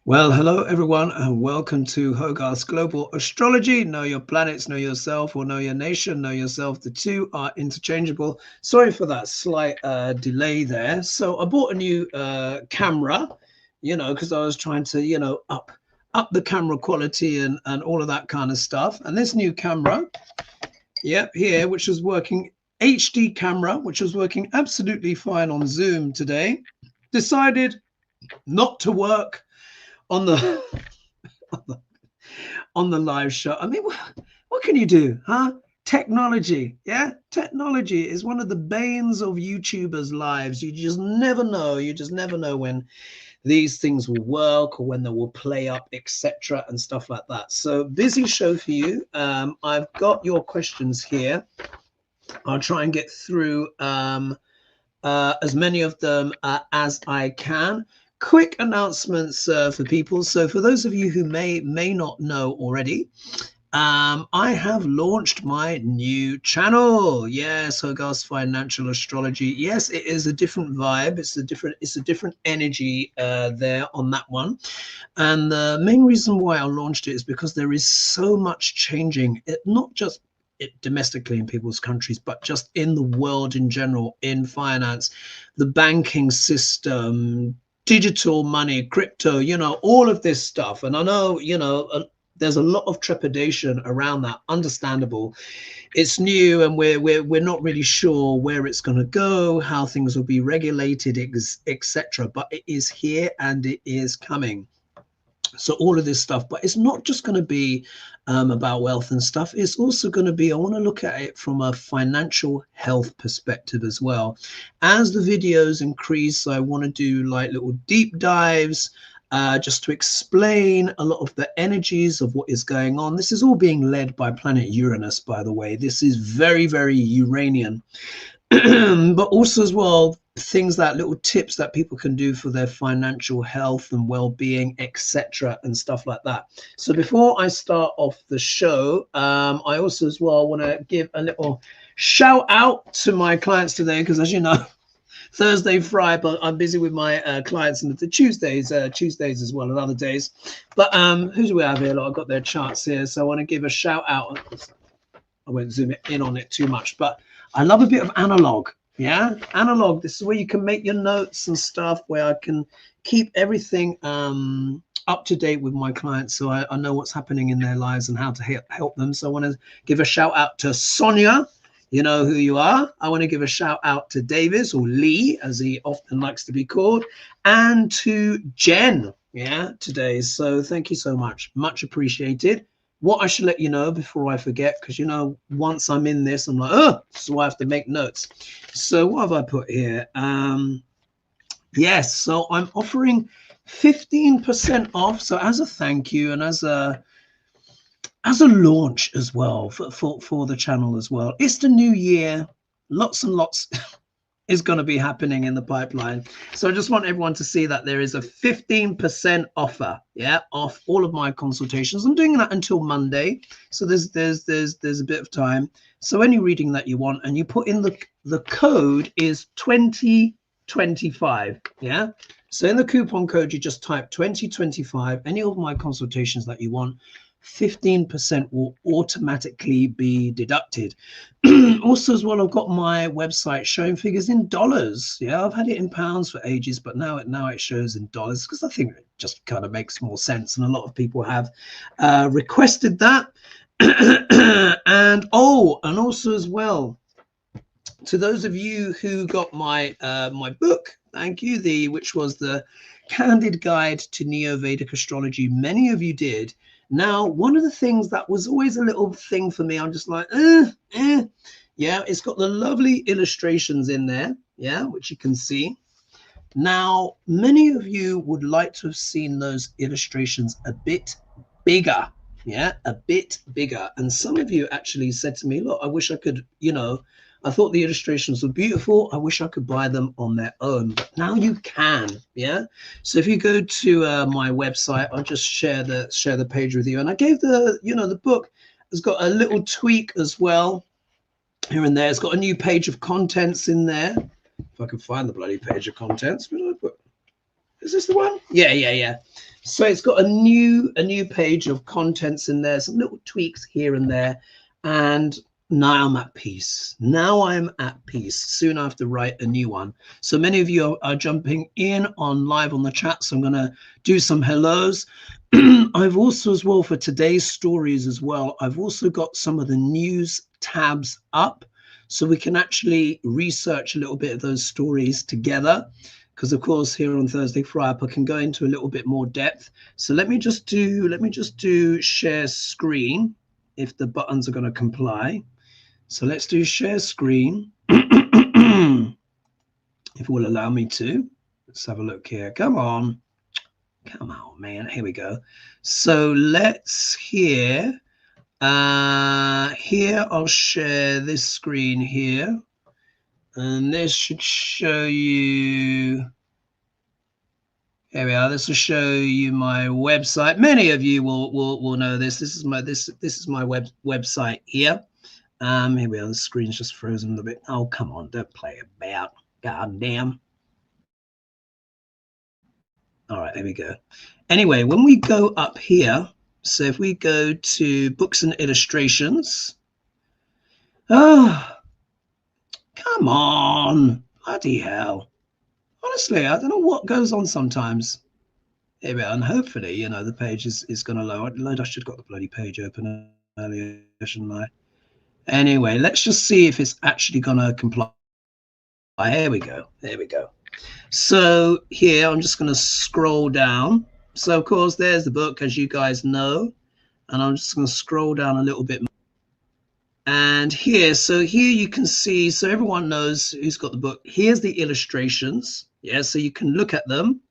Well, hello everyone, and welcome to HOGARTH'S Global Astrology. Know your planets, know yourself, or know your nation, know yourself. The two are interchangeable. Sorry for that slight delay there. So I bought a new camera, because I was trying to, up the camera quality and all of that kind of stuff. And this new camera, here, which was working HD camera, which was working absolutely fine on Zoom today, decided not to work on the on the live show. I mean, what can you do, huh? Technology, technology is one of the banes of YouTubers' lives. You just never know. You just never know when these things will work or when they will play up, etc., and stuff like that. So busy show for you. I've got your questions here. I'll try and get through as many of them as I can. Quick announcements for people. So for those of you who may not know already, I have launched my new channel. Yes, HOGARTH'S Financial Astrology. Yes, it is a different vibe. It's a different energy there on that one. And the main reason why I launched it is because there is so much changing. Not just domestically in people's countries, but just in the world in general, in finance, the banking system, digital money, crypto, all of this stuff. And I know, there's a lot of trepidation around that. Understandable. It's new, and we're not really sure where it's going to go, how things will be regulated, etc. But it is here and it is coming. So all of this stuff, but it's not just going to be about wealth and stuff. It's also going to be, I want to look at it from a financial health perspective as well. As the videos increase, I want to do like little deep dives just to explain a lot of the energies of what is going on. This is all being led by planet Uranus, by the way. This is very, very Uranian. But also as well, things that little tips that people can do for their financial health and well-being, etc., and stuff like that. So before I start off the show, I also as well want to give a little shout out to my clients today, because as you know, Thursday, Friday, but I'm busy with my clients and the Tuesdays as well, and other days. But who do we have here? I've got their charts here, so I want to give a shout out. I won't zoom in on it too much, but I love a bit of analog. Yeah, analog. This is where you can make your notes and stuff, where I can keep everything up to date with my clients, so I know what's happening in their lives and how to help them. So I want to give a shout out to Sonia. You know who you are. I want to give a shout out to Davis, or Lee, as he often likes to be called, and to Jen, today. So thank you so much. Much appreciated. What I should let you know before I forget, because, once I'm in this, I'm like, oh, so I have to make notes. So what have I put here? Yes, so I'm offering 15% off. So as a thank you and as a launch as well for the channel as well. It's the new year. Lots and lots is going to be happening in the pipeline. So I just want everyone to see that there is a 15% offer, off all of my consultations. I'm doing that until Monday, so there's a bit of time. So any reading that you want, and you put in the code is 2025, So in the coupon code, you just type 2025. Any of my consultations that you want, 15% will automatically be deducted. Also as well, I've got my website showing figures in dollars. I've had it in pounds for ages, but now it shows in dollars, because I think it just kind of makes more sense, and a lot of people have requested that. And also as well, to those of you who got my my book, thank you, which was the Candid Guide to Neo-Vedic Astrology. Many of you did. Now, one of the things that was always a little thing for me, I'm just like, it's got the lovely illustrations in there, which you can see. Now, many of you would like to have seen those illustrations a bit bigger, a bit bigger. And some of you actually said to me, look, I wish I could, I thought the illustrations were beautiful. I wish I could buy them on their own, but now you can, So if you go to my website, I'll just share the page with you. And I gave the book has got a little tweak as well here and there. It's got a new page of contents in there. If I can find the bloody page of contents, where did I put? Is this the one? Yeah. So it's got a new page of contents in there, some little tweaks here and there, and now I'm at peace. Now I'm at peace. Soon I have to write a new one. So many of you are jumping in on live on the chat, so I'm going to do some hellos. I've also, as well, for today's stories as well, I've also got some of the news tabs up, so we can actually research a little bit of those stories together. Because of course here on Thursday Fry-Up I can go into a little bit more depth. So let me just do share screen if the buttons are going to comply. So let's do share screen. If it will allow me to. Let's have a look here. Come on, man. Here we go. So let's here I'll share this screen here. And this should show you, here we are. This will show you my website. Many of you will know this. This is my website here. Here we are. The screen's just frozen a little bit. Oh, come on, don't play about. God damn. All right, there we go. Anyway, when we go up here, so if we go to books and illustrations, come on, bloody hell. Honestly, I don't know what goes on sometimes. Here we are, and hopefully, you know, the page is going to load. I should have got the bloody page open earlier, shouldn't I? Anyway, let's just see if it's actually going to comply. Here we go. There we go. So here, I'm just going to scroll down. So, of course, there's the book, as you guys know. And I'm just going to scroll down a little bit more. And here, so here you can see, so everyone knows who's got the book. Here's the illustrations. Yeah, so you can look at them.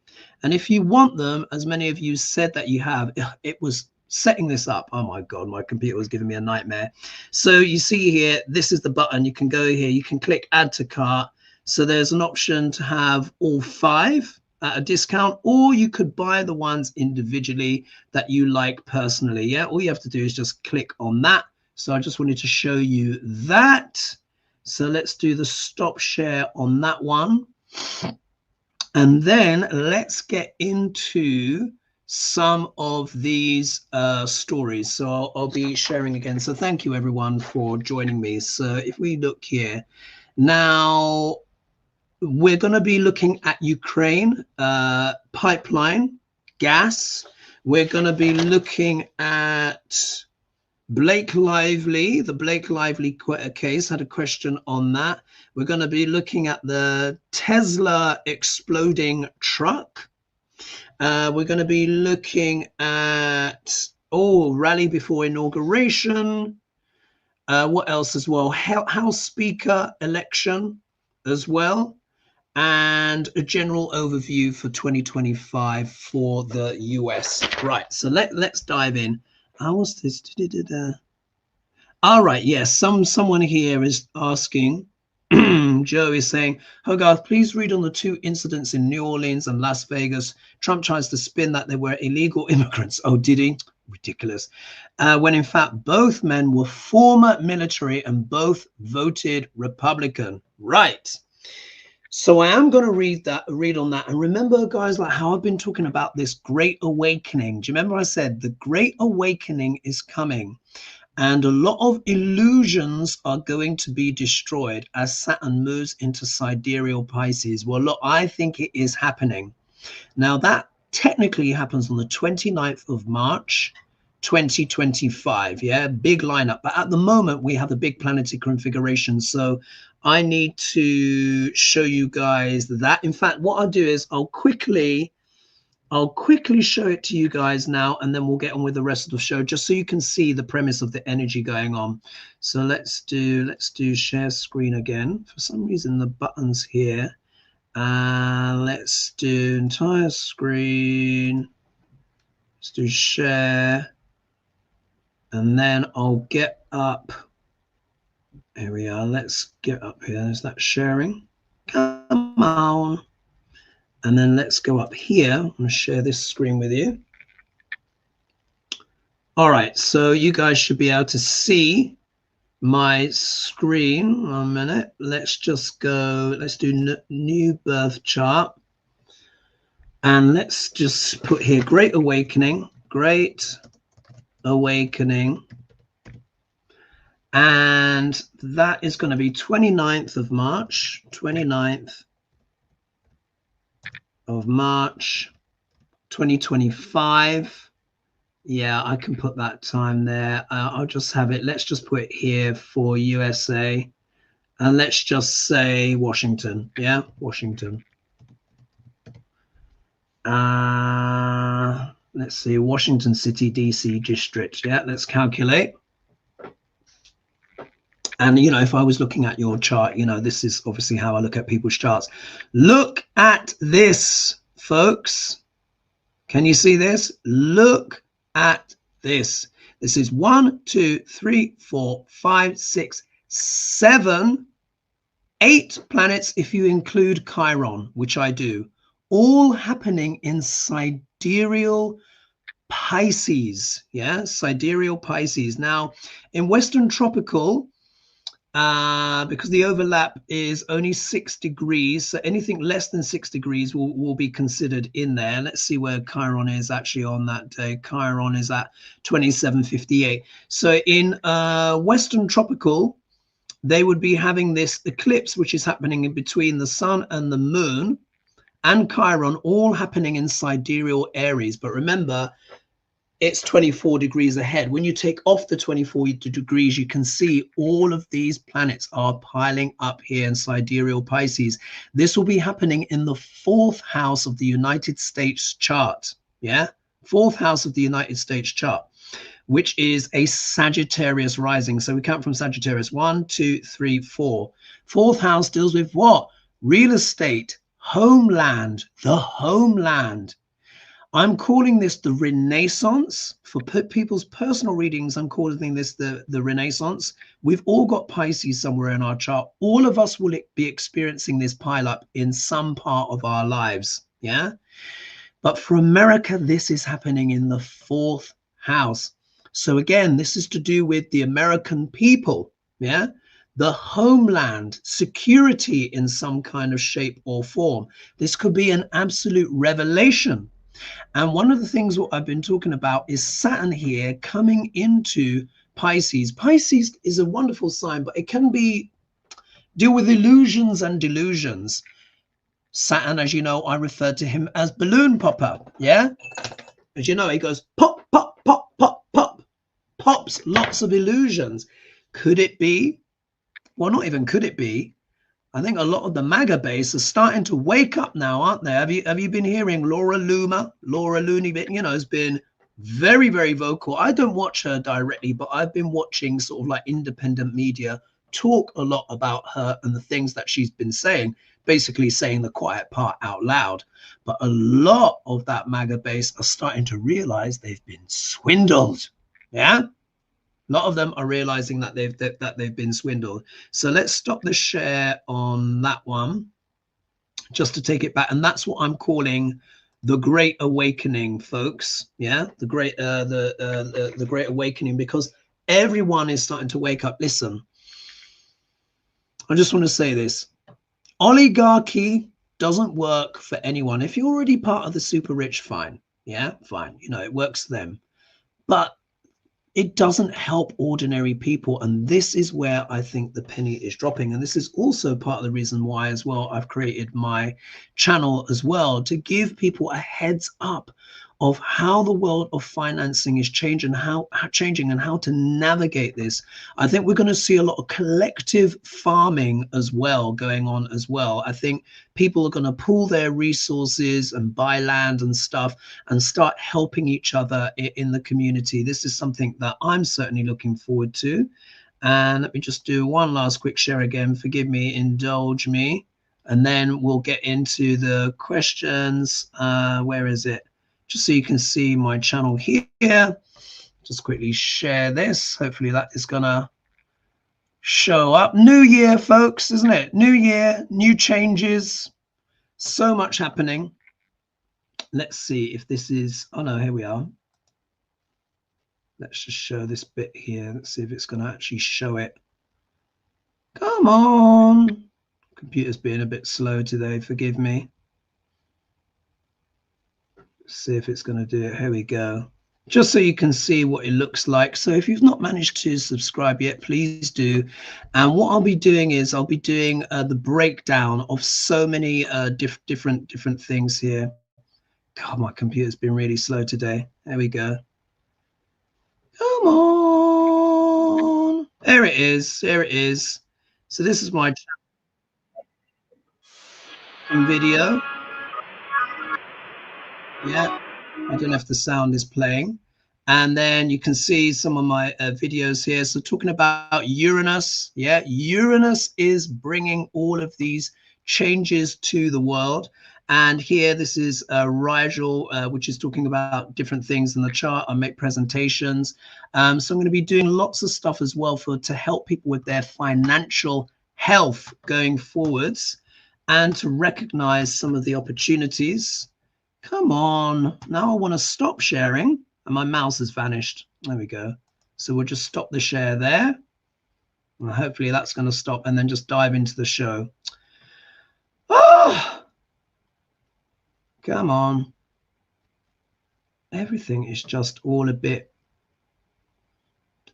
And if you want them, as many of you said that you have, it was setting this up. Oh my God, my computer was giving me a nightmare. So you see here, this is the button. You can go here, you can click add to cart. So there's an option to have all 5 at a discount, or you could buy the ones individually that you like personally. Yeah, all you have to do is just click on that. So I just wanted to show you that. So let's do the stop share on that one. And then let's get into some of these stories. So I'll be sharing again. So thank you everyone for joining me. So if we look here, now we're going to be looking at Ukraine, pipeline, gas. We're going to be looking at Blake Lively, the Blake Lively case, had a question on that. We're going to be looking at the Tesla exploding truck. We're going to be looking at, rally before inauguration. What else as well? House Speaker election as well. And a general overview for 2025 for the US. Right, so let's dive in. How was this? All right, yes, someone here is asking, Joe is saying, Hogarth, please read on the 2 incidents in New Orleans and Las Vegas. Trump tries to spin that they were illegal immigrants. Oh, did he? Ridiculous. When in fact, both men were former military and both voted Republican. Right. So I am going to read on that. And remember, guys, like how I've been talking about this Great Awakening. Do you remember I said the Great Awakening is coming and a lot of illusions are going to be destroyed as Saturn moves into sidereal Pisces? Well, look, I think it is happening. Now, that technically happens on the 29th of March, 2025. Yeah, big lineup. But at the moment, we have a big planetary configuration. So I need to show you guys that. In fact, what I'll do is I'll quickly show it to you guys now, and then we'll get on with the rest of the show, just so you can see the premise of the energy going on. So let's do share screen again. For some reason, the buttons here. Let's do entire screen. Let's do share. And then I'll get up. Here we are. Let's get up here. There's that sharing. Come on. And then let's go up here. I'm going to share this screen with you. All right. So you guys should be able to see my screen. 1 minute. Let's just go. Let's do new birth chart. And let's just put here Great Awakening, Great Awakening. And that is going to be 29th of March, 29th of March, 2025. Yeah, I can put that time there. I'll just have it. Let's just put it here for USA. And let's just say Washington. Yeah, Washington. Let's see, Washington City, DC district. Yeah, let's calculate. And, you know, if I was looking at your chart, you know, this is obviously how I look at people's charts. Look at this, folks. Can you see this? Look at this. This is 1, 2, 3, 4, 5, 6, 7, 8 planets if you include Chiron, which I do, all happening in sidereal Pisces. Yeah, sidereal Pisces. Now, in Western tropical, because the overlap is only 6 degrees, so anything less than 6 degrees will be considered in there. Let's see where Chiron is actually on that day. Chiron is at 2758. So in Western tropical, they would be having this eclipse, which is happening in between the sun and the moon and Chiron, all happening in sidereal Aries. But remember, it's 24 degrees ahead. When you take off the 24 degrees, you can see all of these planets are piling up here in sidereal Pisces. This will be happening in the 4th house of the United States chart. Yeah, 4th house of the United States chart, which is a Sagittarius rising. So we count from Sagittarius 1, 2, 3, 4. 4th house deals with what? Real estate, homeland, the homeland. I'm calling this the Renaissance. For people's personal readings, I'm calling this the Renaissance. We've all got Pisces somewhere in our chart. All of us will be experiencing this pile up in some part of our lives. Yeah. But for America, this is happening in the 4th house. So again, this is to do with the American people. Yeah. The homeland, security in some kind of shape or form. This could be an absolute revelation. And one of the things what I've been talking about is Saturn here coming into Pisces. Pisces is a wonderful sign, but it can deal with illusions and delusions. Saturn, as you know, I refer to him as balloon popper. Yeah, as you know, he goes pop, pop, pop, pop, pop, pops lots of illusions. Could it be? Well, not even could it be. I think a lot of the Maga base are starting to wake up now, aren't they? Have you been hearing Laura Looney, you know, has been very, very vocal. I don't watch her directly, but I've been watching sort of like independent media talk a lot about her and the things that she's been saying, basically saying the quiet part out loud. But a lot of that Maga base are starting to realize they've been swindled. Yeah. A lot of them are realizing that they've been swindled. So let's stop the share on that one just to take it back. And that's what I'm calling the Great Awakening, folks. Yeah, the Great Awakening, because everyone is starting to wake up. Listen, I just want to say this. Oligarchy doesn't work for anyone. If you're already part of the super rich, fine. Yeah, fine. You know, it works for them. But it doesn't help ordinary people. And this is where I think the penny is dropping. And this is also part of the reason why as well I've created my channel as well, to give people a heads up of how the world of financing is changing and how to navigate this. I think we're going to see a lot of collective farming as well going on as well. I think people are going to pool their resources and buy land and stuff and start helping each other in the community. This is something that I'm certainly looking forward to. And let me just do one last quick share again. Forgive me, indulge me. And then we'll get into the questions. Where is it? Just so you can see my channel here. Just quickly share this. Hopefully that is gonna show up. New year, folks, isn't it? New year, new changes, so much happening. Let's see if this is, oh no, here we are. Let's just show this bit here. Let's see if it's gonna actually show it. Come on. Computer's being a bit slow today, forgive me. See if it's going to do it. Here we go. Just so you can see what it looks like. So if you've not managed to subscribe yet, please do. And what I'll be doing is I'll be doing the breakdown of so many different things here. God, my computer's been really slow today. There we go. Come on. There it is. There it is. So this is my video. Yeah, I don't know if the sound is playing. And then you can see some of my videos here. So talking about Uranus. Yeah, Uranus is bringing all of these changes to the world. And here, this is Rigel, which is talking about different things in the chart. I make presentations. So I'm going to be doing lots of stuff as well to help people with their financial health going forwards and to recognize some of the opportunities. Come on. Now I want to stop sharing. And my mouse has vanished. There we go. So we'll just stop the share there. And hopefully that's going to stop and then just dive into the show. Oh! Come on. Everything is just all a bit.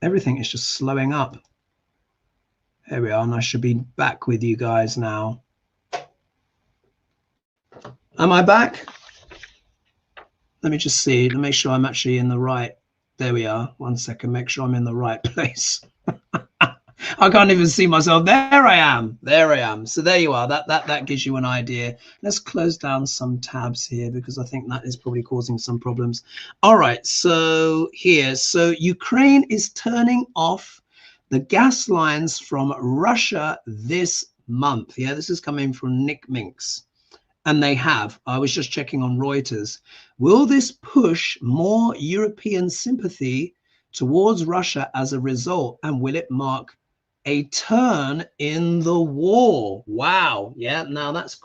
Everything is just slowing up. There we are. And I should be back with you guys now. Am I back? Let me just see, to make sure I'm actually in the right. There we are. 1 second, make sure I'm in the right place. I can't even see myself. There I am. There I am. So there you are. That gives you an idea. Let's close down some tabs here because I think that is probably causing some problems. All right. So here, so Ukraine is turning off the gas lines from Russia this month. Yeah, this is coming from Nick Minks. And they have. I was just checking on Reuters. Will this push more European sympathy towards Russia as a result? And will it mark a turn in the war? Wow. Yeah. Now that is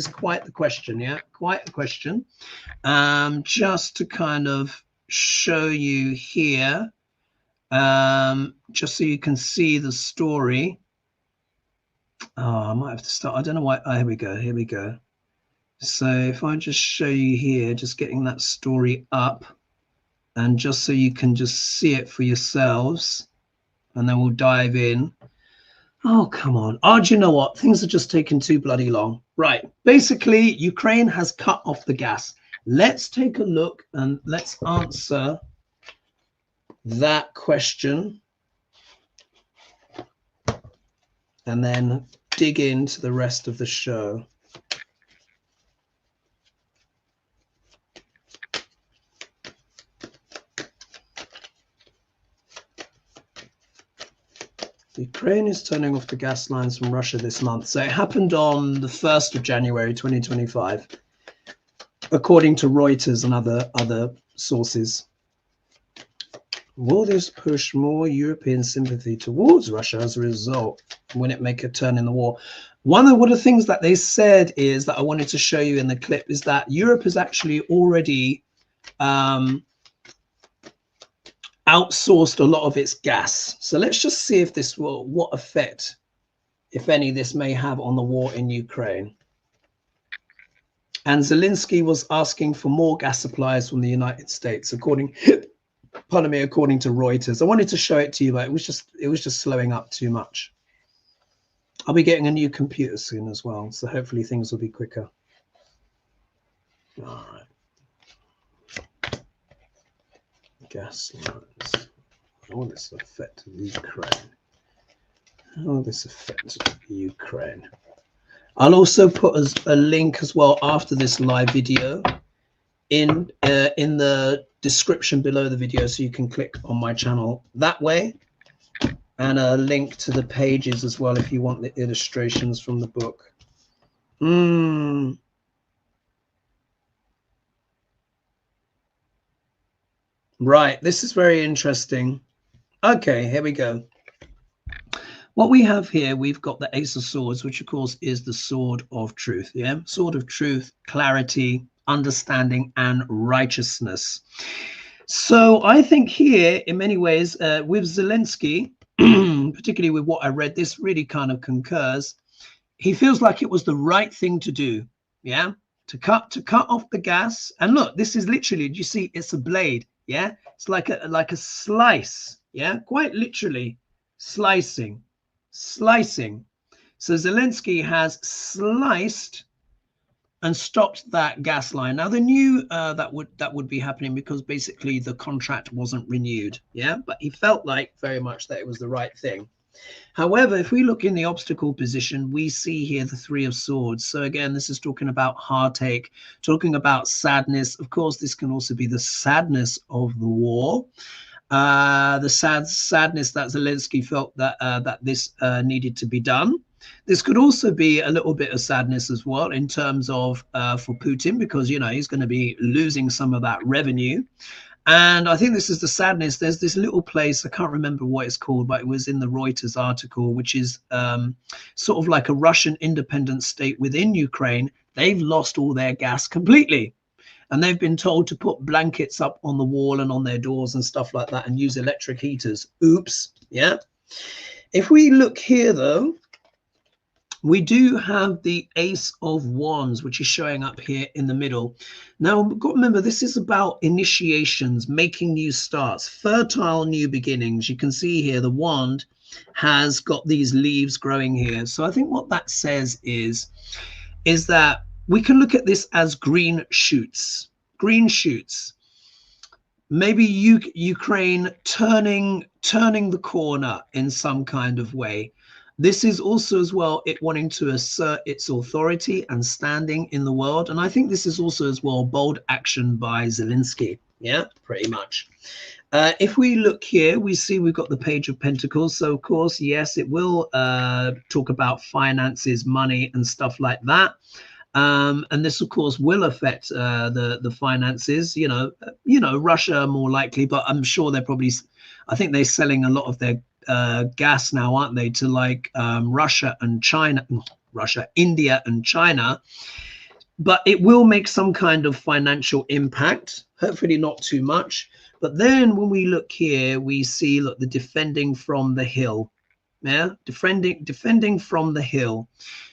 quite the question. Yeah. Quite the question. Just to kind of show you here, just so you can see the story. Oh, I might have to start. I don't know why. Oh, here we go. Here we go. So if I just show you here, just getting that story up and just so you can just see it for yourselves and then we'll dive in. Oh, come on. Oh, do you know what? Things are just taking too bloody long. Right. Basically, Ukraine has cut off the gas. Let's take a look and let's answer that question and then dig into the rest of the show. Ukraine is turning off the gas lines from Russia this month. So it happened on the 1st of January, 2025, according to Reuters and other sources. Will this push more European sympathy towards Russia as a result? Will it make a turn in the war? One of the things that they said is that I wanted to show you in the clip is that Europe is actually already outsourced a lot of its gas. So let's just see if this will, what effect, if any, this may have on the war in Ukraine. And Zelensky was asking for more gas supplies from the United States, according to Reuters. I wanted to show it to you, but it was just slowing up too much. I'll be getting a new computer soon as well, so hopefully things will be quicker. All right. Gas lines. How will this affect Ukraine? How will this affect Ukraine? I'll also put a link as well after this live video in the description below the video, so you can click on my channel that way, and a link to the pages as well if you want the illustrations from the book. Right, this is very interesting. Okay, here we go. What we have here, we've got the Ace of Swords, which of course is the sword of truth. Yeah, sword of truth, clarity, understanding, and righteousness. So I think here, in many ways, with Zelensky, particularly with what I read, this really kind of concurs. He feels like it was the right thing to do. Yeah. to cut off the gas. And look, this is literally, you see, it's a blade. Yeah, it's like a slice. Yeah, quite literally slicing. So Zelensky has sliced and stopped that gas line. Now they knew that would be happening because basically the contract wasn't renewed. Yeah, but he felt like very much that it was the right thing. However, if we look in the obstacle position, we see here the Three of Swords. So again, this is talking about heartache, talking about sadness. Of course, this can also be the sadness of the war, the sadness that Zelensky felt that that this needed to be done. This could also be a little bit of sadness as well in terms of for Putin, because, you know, he's going to be losing some of that revenue. And I think this is the sadness. There's this little place, I can't remember what it's called, but it was in the Reuters article, which is sort of like a Russian independent state within Ukraine. They've lost all their gas completely. And they've been told to put blankets up on the wall and on their doors and stuff like that and use electric heaters. Oops. Yeah. If we look here, though, we do have the Ace of Wands, which is showing up here in the middle. Now, we've got to remember, this is about initiations, making new starts, fertile new beginnings. You can see here the wand has got these leaves growing here. So I think what that says is that we can look at this as green shoots. Green shoots. Maybe Ukraine turning the corner in some kind of way. This is also as well it wanting to assert its authority and standing in the world. And I think this is also as well bold action by Zelensky. Yeah, pretty much. If we look here, we see we've got the Page of Pentacles. So, of course, yes, it will talk about finances, money and stuff like that. And this, of course, will affect the finances, you know, Russia more likely, but I'm sure they're probably, I think they're selling a lot of their gas now, aren't they, to like Russia and China, India and China. But it will make some kind of financial impact, hopefully not too much. But then when we look here, we see, look, the defending from the hill. Yeah, defending from the hill.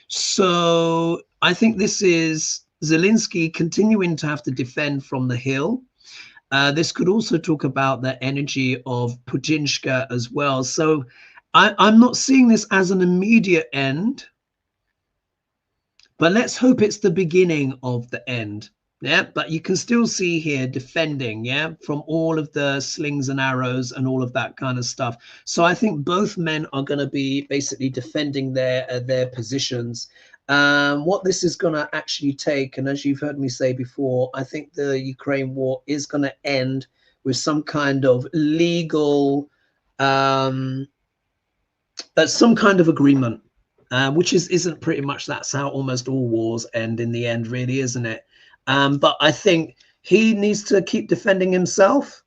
So I think this is Zelensky continuing to have to defend from the hill. This could also talk about the energy of Putinshka as well. So I'm not seeing this as an immediate end, but let's hope it's the beginning of the end. Yeah, but you can still see here defending, yeah, from all of the slings and arrows and all of that kind of stuff. So I think both men are going to be basically defending their positions. What this is going to actually take, and as you've heard me say before, I think the Ukraine war is going to end with some kind of legal, some kind of agreement, which isn't pretty much, that's how almost all wars end in the end, really, isn't it? But I think he needs to keep defending himself.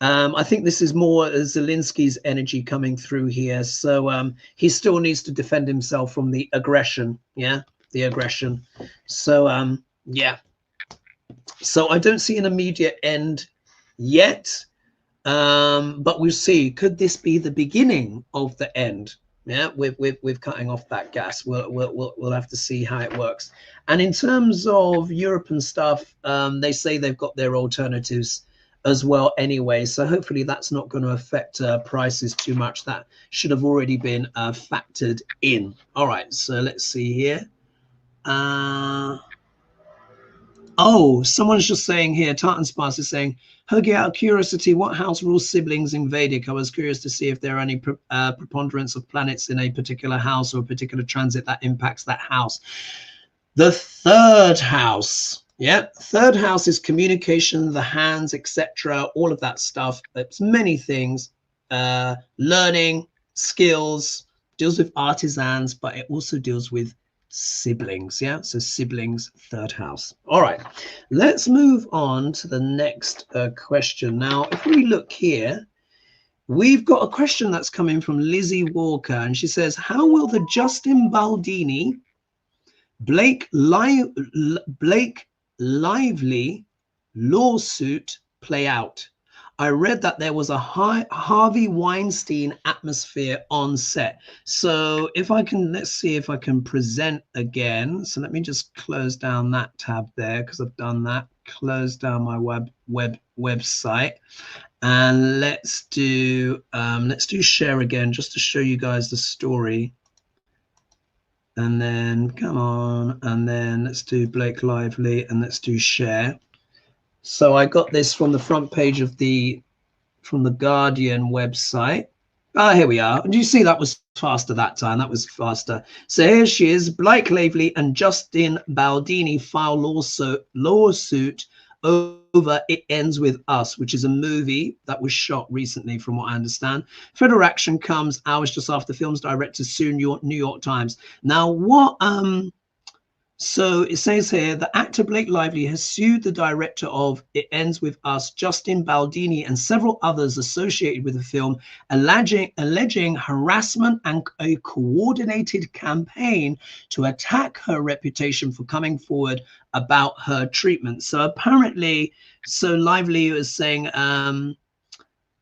I think this is more Zelensky's energy coming through here. So he still needs to defend himself from the aggression. Yeah, the aggression. So yeah. So I don't see an immediate end yet. But we'll see. Could this be the beginning of the end? Yeah, with cutting off that gas. We'll have to see how it works. And in terms of Europe and stuff, they say they've got their alternatives as well anyway. So hopefully that's not going to affect prices too much. That should have already been factored in. All right, so let's see here. Oh, someone's just saying here, Tartan Sparse is saying, Hoagie, out of curiosity, what house rules siblings in Vedic? I was curious to see if there are any preponderance of planets in a particular house or a particular transit that impacts that house. The third house. Yeah, third house is communication, the hands, etc. All of that stuff. It's many things. Learning, skills, deals with artisans, but it also deals with siblings. Yeah, so siblings, third house. All right, let's move on to the next question. Now, if we look here, we've got a question that's coming from Lizzie Walker, and she says, how will the Justin Baldini Blake Lively lawsuit play out? I read that there was a Harvey Weinstein atmosphere on set. So if I can, let's see if I can present again. So let me just close down that tab there, because I've done that. Close down my website, and let's do share again, just to show you guys the story. And then come on, and then let's do Blake Lively, and let's do share. So I got this from the front page of from the Guardian website. Here we are. And you see that was faster that time. That was faster. So here she is. Blake Lively and Justin Baldini file lawsuit over It Ends With Us, which is a movie that was shot recently, from what I understand. Federal action comes hours just after the film's director sued New York Times. Now, what so it says here, the actor Blake Lively has sued the director of It Ends With Us, Justin Baldini, and several others associated with the film, alleging harassment and a coordinated campaign to attack her reputation for coming forward about her treatment. So apparently, Lively was saying,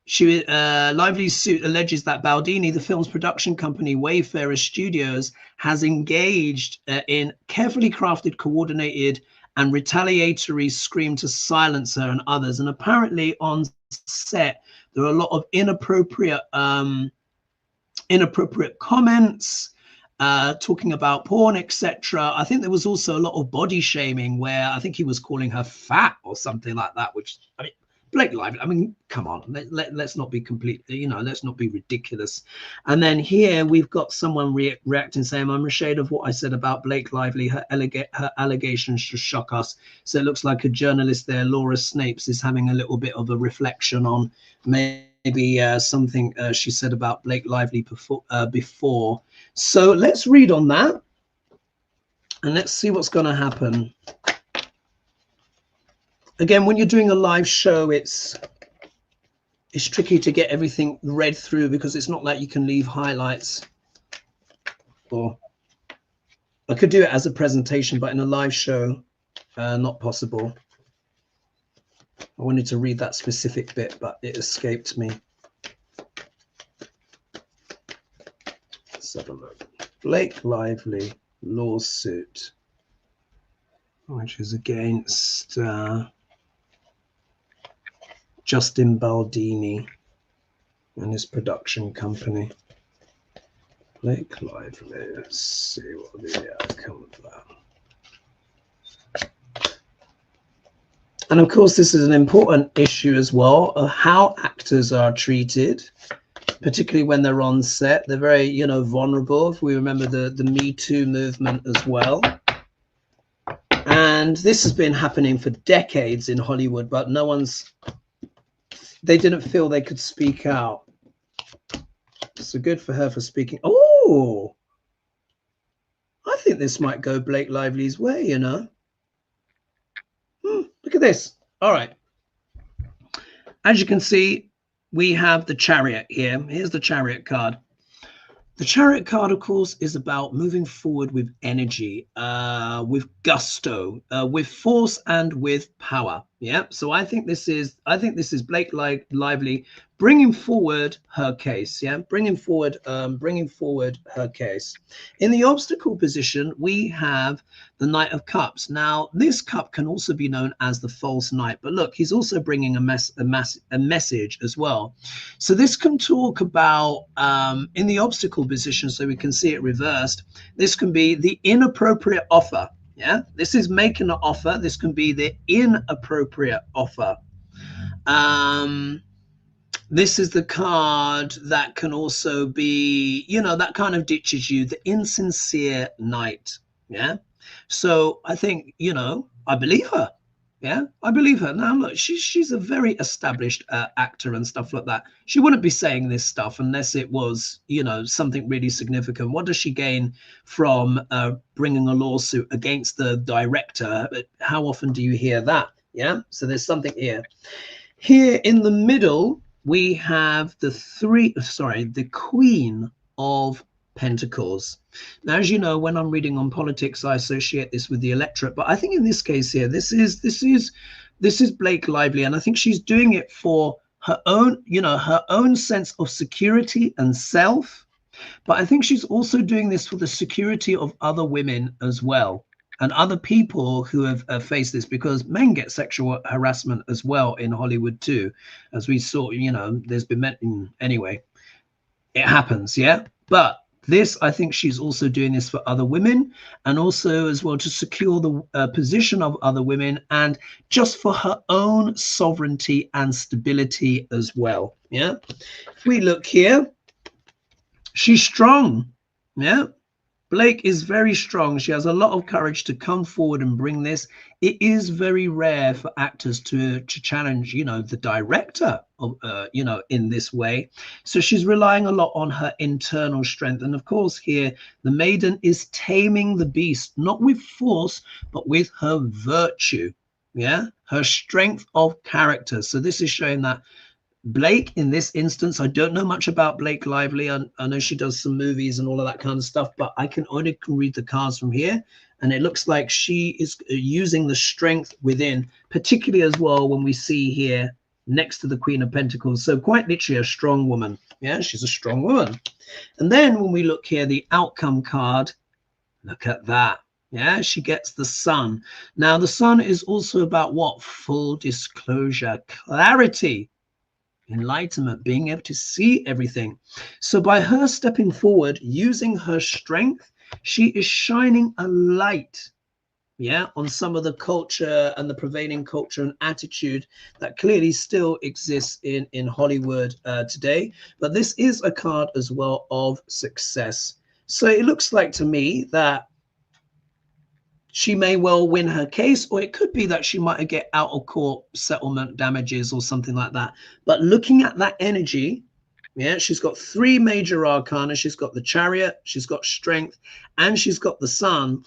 Lively's suit alleges that Baldini, the film's production company, Wayfarer Studios, has engaged in carefully crafted, coordinated, and retaliatory scream to silence her and others. And apparently on set, there are a lot of inappropriate comments, talking about porn, etc. I think there was also a lot of body shaming, where I think he was calling her fat or something like that, which, I mean, Blake Lively, I mean, come on, let's not be completely, let's not be ridiculous. And then here we've got someone reacting, saying, I'm ashamed of what I said about Blake Lively. Her allegations should shock us. So it looks like a journalist there, Laura Snapes, is having a little bit of a reflection on maybe something she said about Blake Lively before. So let's read on that, and let's see what's going to happen. Again, when you're doing a live show, it's tricky to get everything read through, because it's not like you can leave highlights. Or I could do it as a presentation, but in a live show, not possible. I wanted to read that specific bit, but it escaped me. Let's have a look. Blake Lively lawsuit, which is against Justin Baldini and his production company. Blake Lively, let's see what the outcome of that. And of course, this is an important issue as well, of how actors are treated, particularly when they're on set. They're very, vulnerable. If we remember the Me Too movement as well. And this has been happening for decades in Hollywood, but they didn't feel they could speak out. So good for her for speaking. Oh, I think this might go Blake Lively's way, Look at this. All right. As you can see, we have the Chariot here. Here's the Chariot card. The Chariot card, of course, is about moving forward with energy, with gusto, with force, and with power. Yeah. So I think this is Blake Lively bringing forward her case. Yeah, bringing forward her case. In the obstacle position, we have the Knight of Cups. Now, this cup can also be known as the false knight, but look, he's also bringing a message as well. So this can talk about in the obstacle position, so we can see it reversed. This can be the inappropriate offer. Yeah, this is making an offer. This can be the inappropriate offer. This is the card that can also be, that kind of ditches you, the insincere knight. Yeah. So I think, I believe her. Yeah, I believe her. Now, look, she's a very established actor and stuff like that. She wouldn't be saying this stuff unless it was, something really significant. What does she gain from bringing a lawsuit against the director? How often do you hear that? Yeah, so there's something here. Here in the middle, we have the Queen of Pentacles. Now, as you know, when I'm reading on politics, I associate this with the electorate, but I think in this case here, this is Blake Lively, and I think she's doing it for her own, you know, her own sense of security and self. But I think she's also doing this for the security of other women as well, and other people who have faced this, because men get sexual harassment as well in Hollywood too, as we saw. You know, there's been anyway, it happens, yeah. But this, I think she's also doing this for other women, and also as well to secure the position of other women, and just for her own sovereignty and stability as well. Yeah, if we look here, she's strong. Yeah, Blake is very strong. She has a lot of courage to come forward and bring this. It is very rare for actors to challenge, you know, the director of, you know, in this way. So she's relying a lot on her internal strength. And of course, here the maiden is taming the beast, not with force, but with her virtue. Yeah, her strength of character. So this is showing that Blake, in this instance, I don't know much about Blake Lively. I know she does some movies and all of that kind of stuff, but I can only read the cards from here. And it looks like she is using the strength within, particularly as well when we see here next to the Queen of Pentacles. So quite literally a strong woman. Yeah, she's a strong woman. And then when we look here, the outcome card, look at that. Yeah, she gets the Sun. Now, the Sun is also about what? Full disclosure, clarity, enlightenment, being able to see everything. So by her stepping forward, using her strength, she is shining a light, yeah, on some of the culture and the prevailing culture and attitude that clearly still exists in Hollywood today. But this is a card as well of success. So it looks like to me that she may well win her case, or it could be that she might get out of court settlement damages or something like that. But looking at that energy, yeah, she's got three major arcana. She's got the Chariot, she's got strength, and she's got the Sun.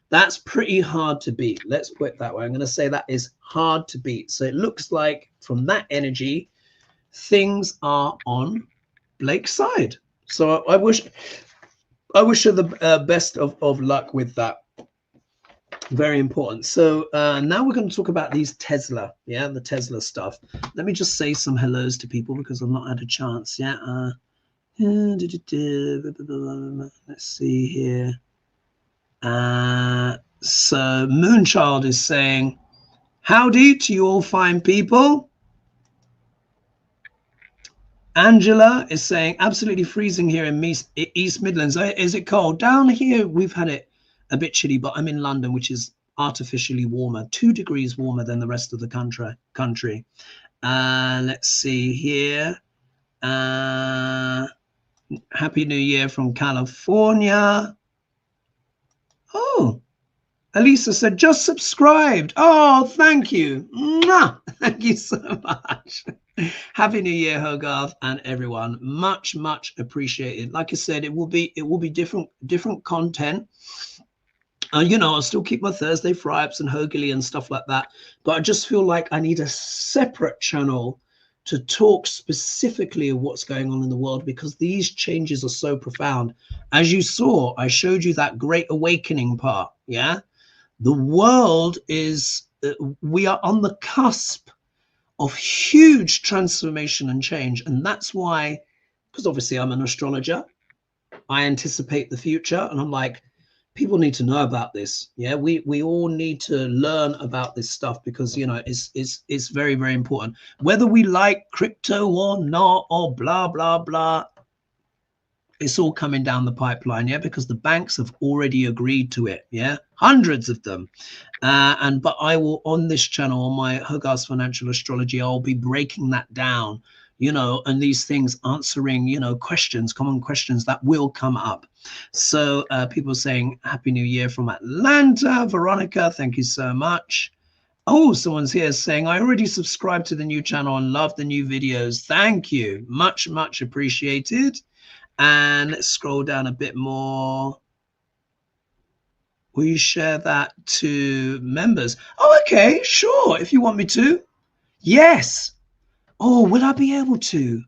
That's pretty hard to beat. Let's put it that way. I'm going to say that is hard to beat. So it looks like from that energy, things are on Blake's side. So I wish her the best of luck with that. Very important. So now we're going to talk about these Tesla, yeah, the Tesla stuff. Let me just say some hellos to people because I've not had a chance. Yeah. Let's see here. So Moonchild is saying, howdy to you all fine people. Angela is saying, absolutely freezing here in East Midlands. Is it cold? Down here, we've had it a bit chilly, but I'm in London, which is artificially warmer, 2 degrees warmer than the rest of the country. Let's see here. Happy New Year from California. Oh, Elisa said, just subscribed. Oh, thank you. Mwah! Thank you so much. Happy New Year, Hogarth, and everyone. Much, much appreciated. Like I said, it will be different content. You know, I'll still keep my Thursday fry-ups and Hogarly and stuff like that. But I just feel like I need a separate channel to talk specifically of what's going on in the world, because these changes are so profound. As you saw, I showed you that great awakening part. Yeah, the world is, we are on the cusp of huge transformation and change. And that's why, because obviously I'm an astrologer, I anticipate the future, and I'm like, people need to know about this. Yeah, we all need to learn about this stuff, because, you know, it's very, very important, whether we like crypto or not, or blah blah blah. It's all coming down the pipeline, yeah, because the banks have already agreed to it, yeah, hundreds of them. But I will, on this channel, on my HOGARTH'S Financial Astrology, I'll be breaking that down, you know, and these things, answering, you know, questions, common questions that will come up. So people saying Happy New Year from Atlanta. Veronica, thank you so much. Oh, someone's here saying, I already subscribed to the new channel and love the new videos. Thank you. Much, much appreciated. And let's scroll down a bit more. Will you share that to members? Oh, okay, sure, if you want me to. Yes. Oh, will I be able to?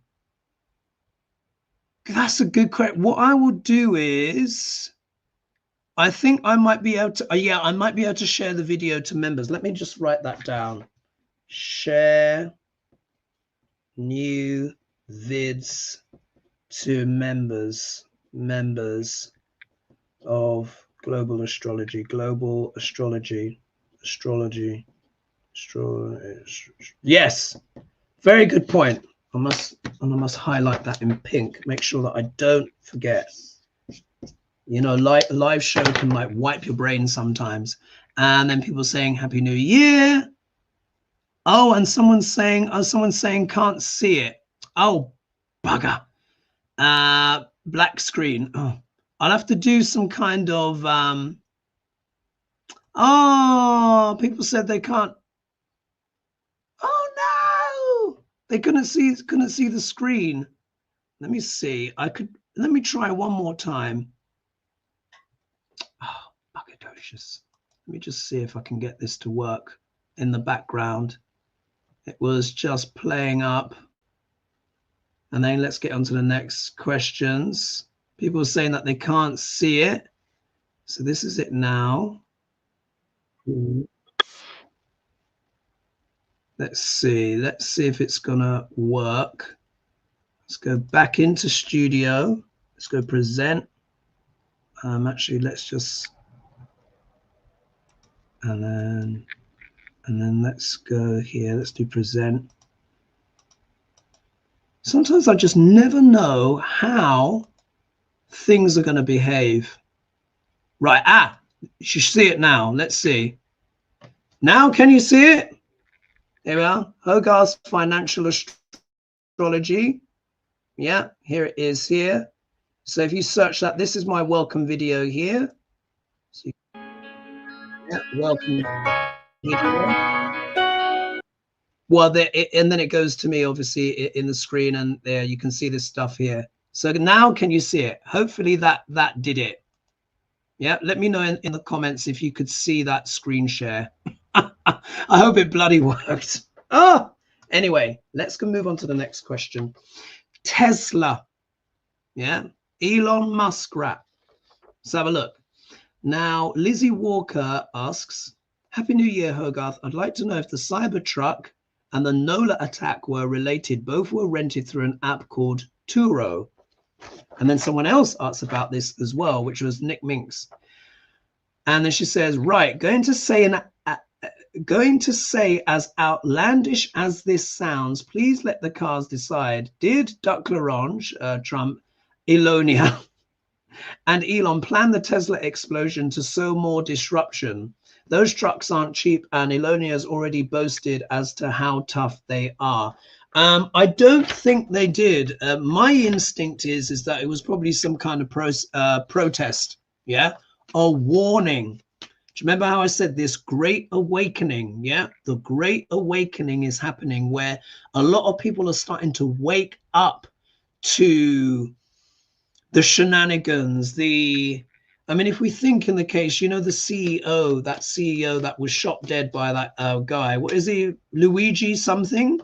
That's a good question. What I will do is, I think I might be able to, yeah, I might be able to share the video to members. Let me just write that down. Share new vids to members of global astrology. Yes, very good point. I must highlight that in pink, make sure that I don't forget. You know, live show can like wipe your brain sometimes. And then people saying Happy New Year. Oh, and someone's saying can't see it. Oh, bugger. Black screen. Oh, I'll have to do some kind of oh, people said they can't. Oh no, they couldn't see the screen. Let me see. Let me try one more time. Oh, bugadocious. Let me just see if I can get this to work in the background. It was just playing up. And then let's get on to the next questions. People are saying that they can't see it. So this is it now. Let's see if it's gonna work. Let's go back into studio. Let's go present. Actually, let's just, and then let's go here. Let's do present. Sometimes I just never know how things are going to behave. Right. You should see it now. Let's see. Now, can you see it? There we are. Hogarth's Financial Astrology. Yeah, here it is here. So if you search that, this is my welcome video here. So yeah, welcome video. Well, and then it goes to me, obviously, in the screen, and there you can see this stuff here. So now can you see it? Hopefully that did it. Yeah, let me know in the comments if you could see that screen share. I hope it bloody worked. Oh, anyway, let's go move on to the next question. Tesla. Yeah, Elon Musk rap. Let's have a look. Now, Lizzie Walker asks, Happy New Year, Hogarth. I'd like to know if the Cybertruck and the Nola attack were related. Both were rented through an app called Turo. And then someone else asks about this as well, which was Nick Minks. And then she says, right, going to say as outlandish as this sounds, please let the cards decide. Did Duck Larange, Trump, Elonia, and Elon plan the Tesla explosion to sow more disruption? Those trucks aren't cheap, and Elonia's already boasted as to how tough they are. I don't think they did. My instinct is that it was probably some kind of protest, yeah, a warning. Do you remember how I said this great awakening? Yeah, the great awakening is happening where a lot of people are starting to wake up to the shenanigans. I mean, if we think in the case, you know, the CEO that was shot dead by that guy, what is he, Luigi something?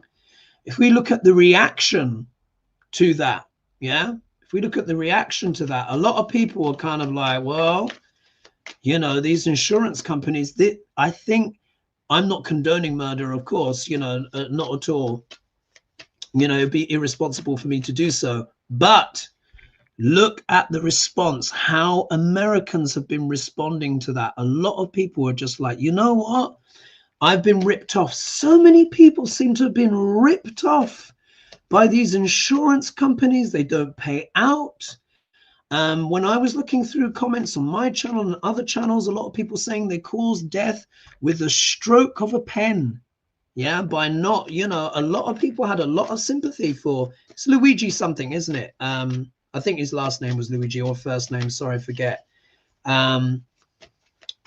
If we look at the reaction to that, yeah, if we look at the reaction to that, a lot of people are kind of like, well, you know, these insurance companies, I think, I'm not condoning murder, of course, you know, not at all. You know, it'd be irresponsible for me to do so. But look at the response, how Americans have been responding to that. A lot of people are just like, you know what? I've been ripped off. So many people seem to have been ripped off by these insurance companies. They don't pay out. When I was looking through comments on my channel and other channels, a lot of people saying they cause death with the stroke of a pen. Yeah, by not, you know, a lot of people had a lot of sympathy for, it's Luigi something, isn't it? I think his last name was Luigi, or first name, sorry, I forget.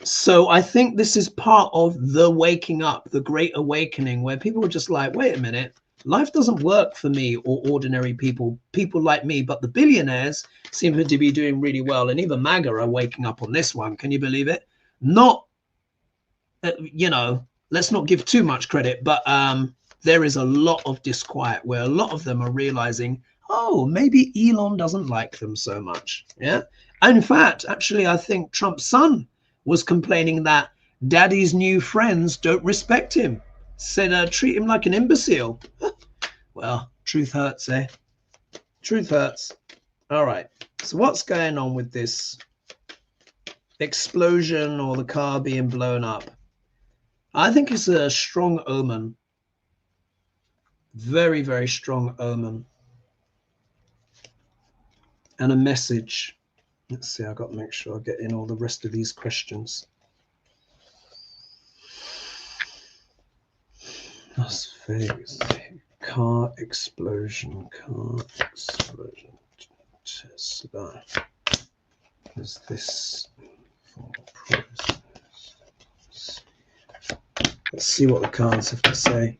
So I think this is part of the waking up, the great awakening, where people are just like, wait a minute, life doesn't work for me or ordinary people like me, but the billionaires seem to be doing really well. And even Maga are waking up on this one. Can you believe it? Not, you know, let's not give too much credit, but there is a lot of disquiet where a lot of them are realizing, oh, maybe Elon doesn't like them so much. Yeah. And in fact, actually, I think Trump's son was complaining that daddy's new friends don't respect him, said treat him like an imbecile. Well, Truth hurts, eh? Truth hurts. All right. So what's going on with this explosion or the car being blown up? I think it's a strong omen. Very, very strong omen. And a message. Let's see, I've got to make sure I get in all the rest of these questions. Las Vegas. Car explosion. Tesla. Is this for process? Let's see what the cards have to say.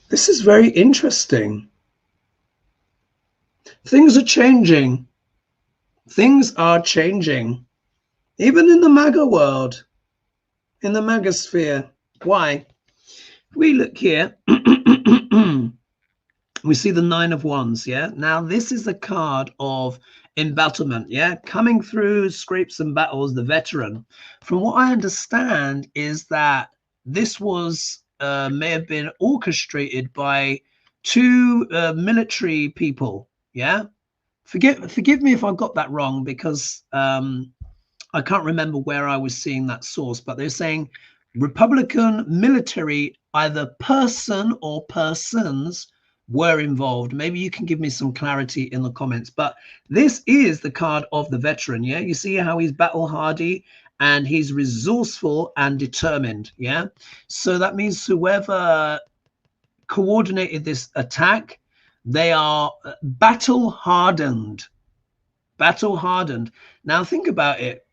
This is very interesting. Things are changing. Things are changing. Even in the Maga world, in the Maga sphere. Why? If we look here, we see the 9 of Wands, yeah? Now, this is the card of embattlement, yeah? Coming through scrapes and battles, the veteran. From what I understand is that this was, may have been orchestrated by 2 military people, yeah? Forgive me if I got that wrong, because I can't remember where I was seeing that source, but they're saying Republican military, either person or persons, were involved. Maybe you can give me some clarity in the comments, but this is the card of the veteran. Yeah, you see how he's battle hardy and he's resourceful and determined. Yeah, so that means whoever coordinated this attack, they are battle hardened. Battle hardened. Now think about it.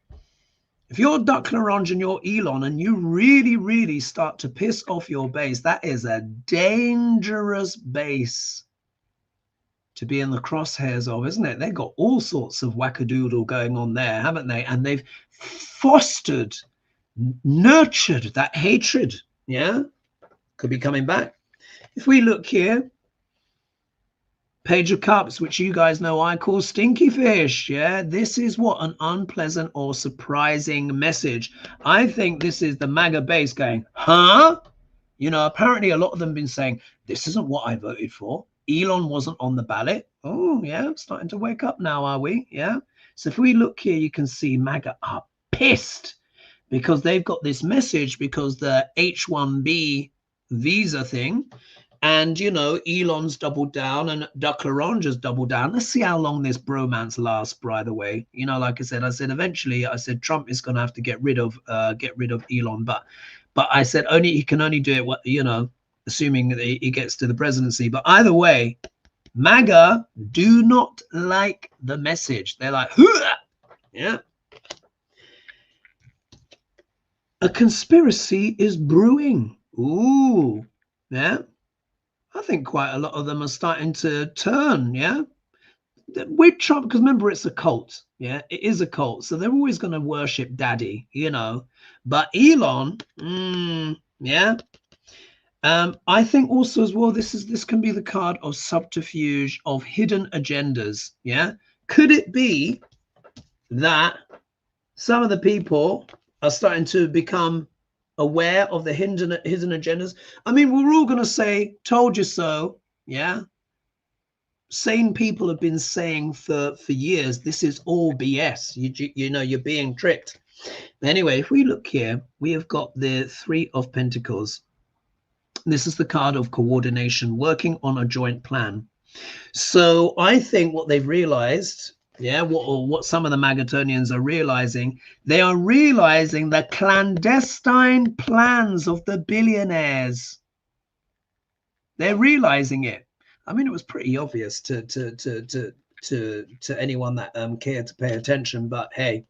If you're Duck Larange and you're Elon and you really, really start to piss off your base, that is a dangerous base to be in the crosshairs of, isn't it? They've got all sorts of wackadoodle going on there, haven't they? And they've fostered, nurtured that hatred. Yeah, could be coming back. If we look here, Page of Cups, which you guys know I call stinky fish. Yeah, this is what an unpleasant or surprising message. I think this is the Maga base going, huh? You know, apparently a lot of them have been saying, this isn't what I voted for. Elon wasn't on the ballot. Oh, yeah, starting to wake up now, are we? Yeah. So if we look here, you can see Maga are pissed because they've got this message because the H-1B visa thing. And, you know, Elon's doubled down and Duck Larange has doubled down. Let's see how long this bromance lasts, by the way. You know, like I said eventually, I said Trump is going to have to get rid of Elon. But I said he can only do it, you know, assuming that he gets to the presidency. But either way, MAGA do not like the message. They're like, hoo-ah! Yeah. A conspiracy is brewing. Ooh, yeah. I think quite a lot of them are starting to turn, yeah? With Trump, because remember, it's a cult, yeah? It is a cult, so they're always going to worship daddy, you know? But Elon, yeah? I think also as well, this can be the card of subterfuge, of hidden agendas, yeah? Could it be that some of the people are starting to become aware of the hidden agendas? I mean, we're all going to say, told you so, yeah? Sane people have been saying for years, this is all BS. You know, you're being tricked. Anyway, if we look here, we have got the 3 of Pentacles. This is the card of coordination, working on a joint plan. So I think what they've realized, yeah, what some of the Magatonians are realizing, they are realizing the clandestine plans of the billionaires. They're realizing it. I mean, it was pretty obvious to anyone that cared to pay attention, but hey.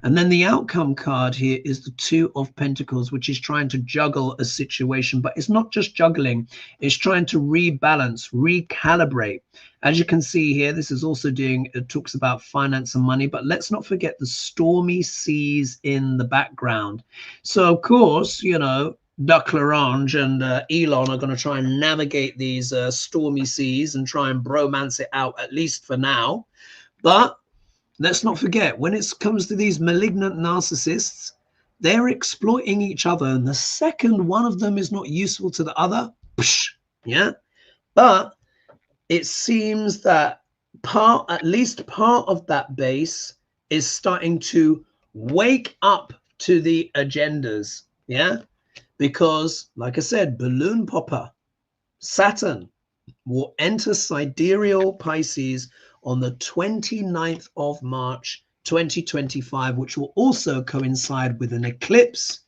And then the outcome card here is the 2 of Pentacles, which is trying to juggle a situation, but it's not just juggling, it's trying to rebalance, recalibrate. As you can see here, this is also it talks about finance and money, but let's not forget the stormy seas in the background. So of course, you know, Duck Larange and Elon are going to try and navigate these stormy seas and try and bromance it out, at least for now. But Let's not forget, when it comes to these malignant narcissists, they're exploiting each other. And the second one of them is not useful to the other, psh, yeah. But it seems that at least part of that base is starting to wake up to the agendas, yeah. Because, like I said, balloon popper, Saturn will enter sidereal Pisces on the 29th of March 2025, which will also coincide with an eclipse.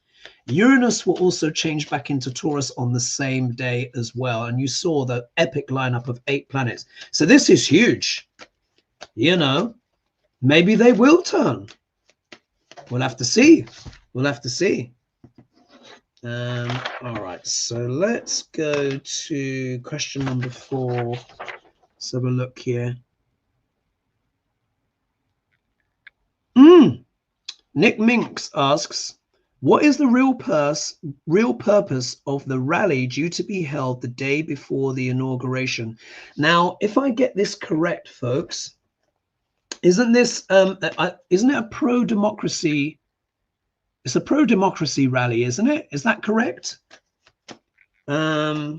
Uranus will also change back into Taurus on the same day as well. And you saw the epic lineup of 8 planets. So this is huge. You know, maybe they will turn. We'll have to see. We'll have to see. All right, so let's go to question number 4. Let's have a look here. Nick Minks asks, what is the real purpose of the rally due to be held the day before the inauguration? Now, if I get this correct, folks, isn't it a pro-democracy? It's a pro-democracy rally, isn't it? Is that correct? I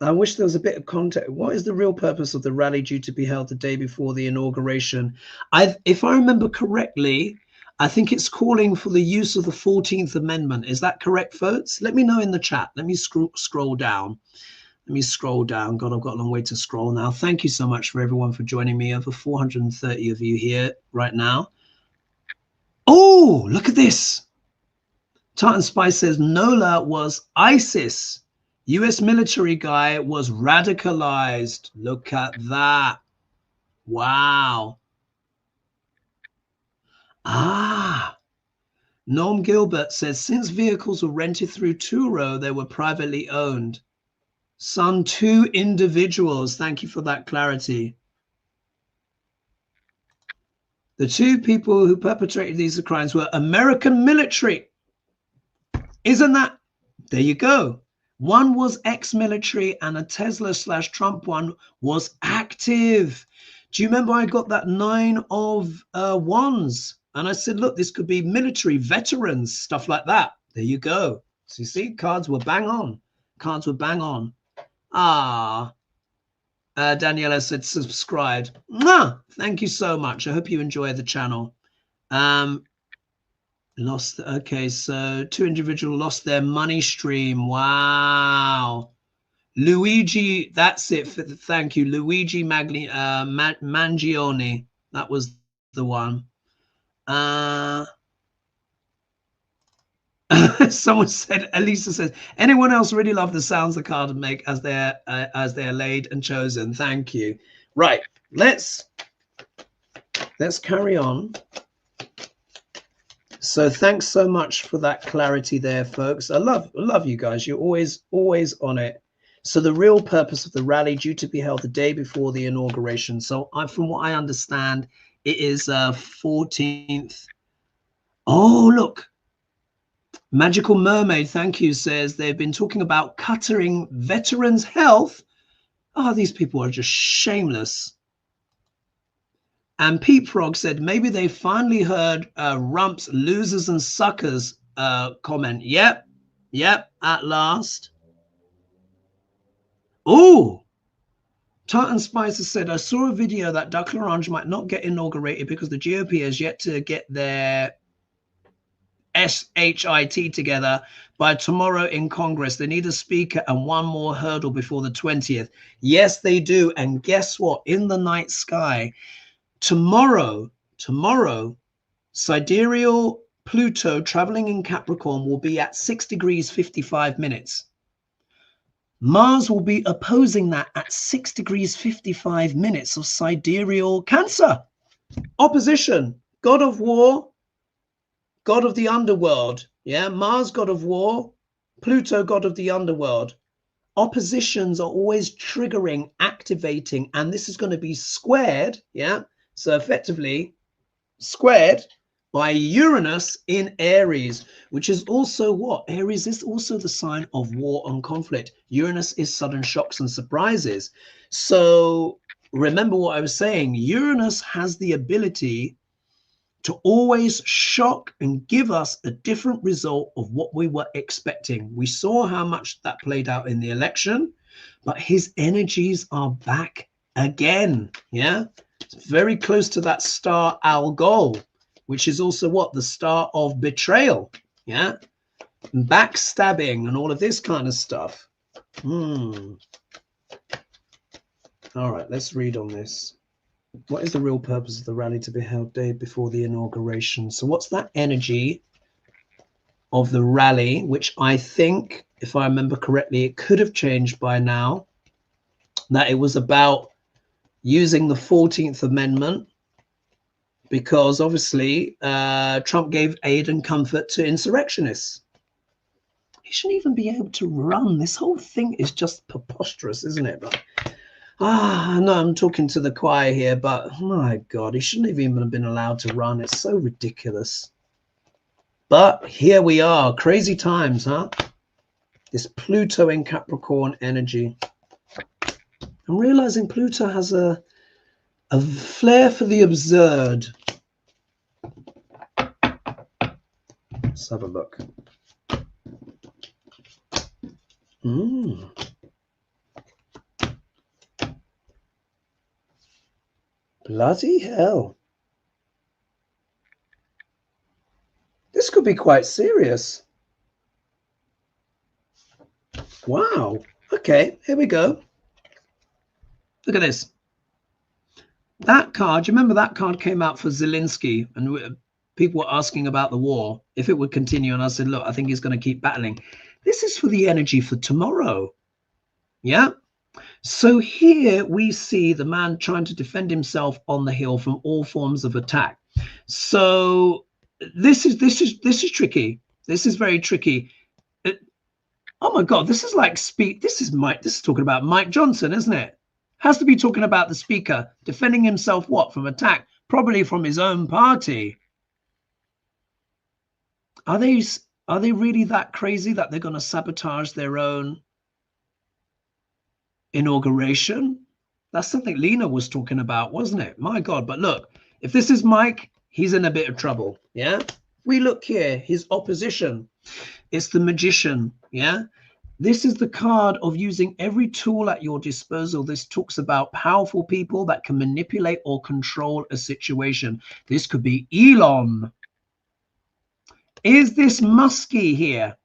wish there was a bit of context. What is the real purpose of the rally due to be held the day before the inauguration? If I remember correctly, I think it's calling for the use of the 14th Amendment. Is that correct, folks? Let me know in the chat. Let me scroll down. Let me scroll down. God, I've got a long way to scroll now. Thank you so much for everyone for joining me. Over 430 of you here right now. Oh, look at this. Tartan Spice says Nola was ISIS. US military guy was radicalized. Look at that. Wow. Norm Gilbert says, since vehicles were rented through Turo, they were privately owned. Son, 2 individuals. Thank you for that clarity. The 2 people who perpetrated these crimes were American military. Isn't that? There you go. One was ex-military and a Tesla/Trump one was active. Do you remember I got that 9 of wands? And I said, look, this could be military veterans, stuff like that. There you go. So you see, cards were bang on. Cards were bang on. Daniela said subscribed. Thank you so much. I hope you enjoy the channel. Okay, so 2 individuals lost their money stream. Wow. Luigi, that's it. Thank you. Luigi Mangione. That was the one. Someone said, Elisa says, anyone else really love the sounds the cards make as they're laid and chosen? Thank you. Right, let's carry on. So thanks so much for that clarity there, folks. I love you guys. You're always on it. So the real purpose of the rally due to be held the day before the inauguration. So from what I understand, it is 14th. Oh, look. Magical Mermaid, thank you, says they've been talking about cutting veterans' health. Oh, these people are just shameless. And Pete Frog said maybe they finally heard Rump's losers and suckers comment. Yep, at last. Oh, Tartan Spicer said, I saw a video that Duck L'Orange might not get inaugurated because the GOP has yet to get their SHIT together by tomorrow in Congress. They need a speaker and one more hurdle before the 20th. Yes, they do. And guess what? In the night sky, tomorrow, sidereal Pluto traveling in Capricorn will be at 6 degrees 55 minutes. Mars will be opposing that at 6 degrees 55 minutes of sidereal Cancer. Opposition, god of war, god of the underworld. Yeah, Mars, god of war, Pluto, god of the underworld. Oppositions are always triggering, activating, and this is going to be squared. Yeah, so effectively squared by Uranus in Aries, which is also what? Aries is also the sign of war and conflict. Uranus is sudden shocks and surprises. So remember what I was saying. Uranus has the ability to always shock and give us a different result of what we were expecting. We saw how much that played out in the election, but his energies are back again. Yeah, it's very close to that star owl goal, which is also what? The star of betrayal. Yeah, backstabbing and all of this kind of stuff. All right, let's read on this. What is the real purpose of the rally to be held day before the inauguration? So what's that energy of the rally, which I think, if I remember correctly, it could have changed by now, that it was about using the 14th Amendment, because obviously Trump gave aid and comfort to insurrectionists. He shouldn't even be able to run. This whole thing is just preposterous, isn't it? But no, I'm talking to the choir here, but my God, he shouldn't have even been allowed to run. It's so ridiculous. But here we are, crazy times, huh? This Pluto in Capricorn energy. I'm realizing Pluto has a flair for the absurd. Let's have a look. Bloody hell. This could be quite serious. Wow. Okay, here we go. Look at this. That card, you remember that card came out for Zelensky, and people were asking about the war, if it would continue, and I said, look, I think he's going to keep battling. This is for the energy for tomorrow. Yeah. So here we see the man trying to defend himself on the hill from all forms of attack. So this is tricky. This is very tricky. Oh my God, this is like this is talking about Mike Johnson, isn't it? Has to be talking about the speaker defending himself what? From attack, probably from his own party. Are they really that crazy that they're going to sabotage their own inauguration? That's something Lena was talking about, wasn't it? My God. But look, if this is Mike, he's in a bit of trouble. Yeah. We look here, his opposition. It's the Magician. Yeah. This is the card of using every tool at your disposal. This talks about powerful people that can manipulate or control a situation. This could be Elon. Is this Muskie here?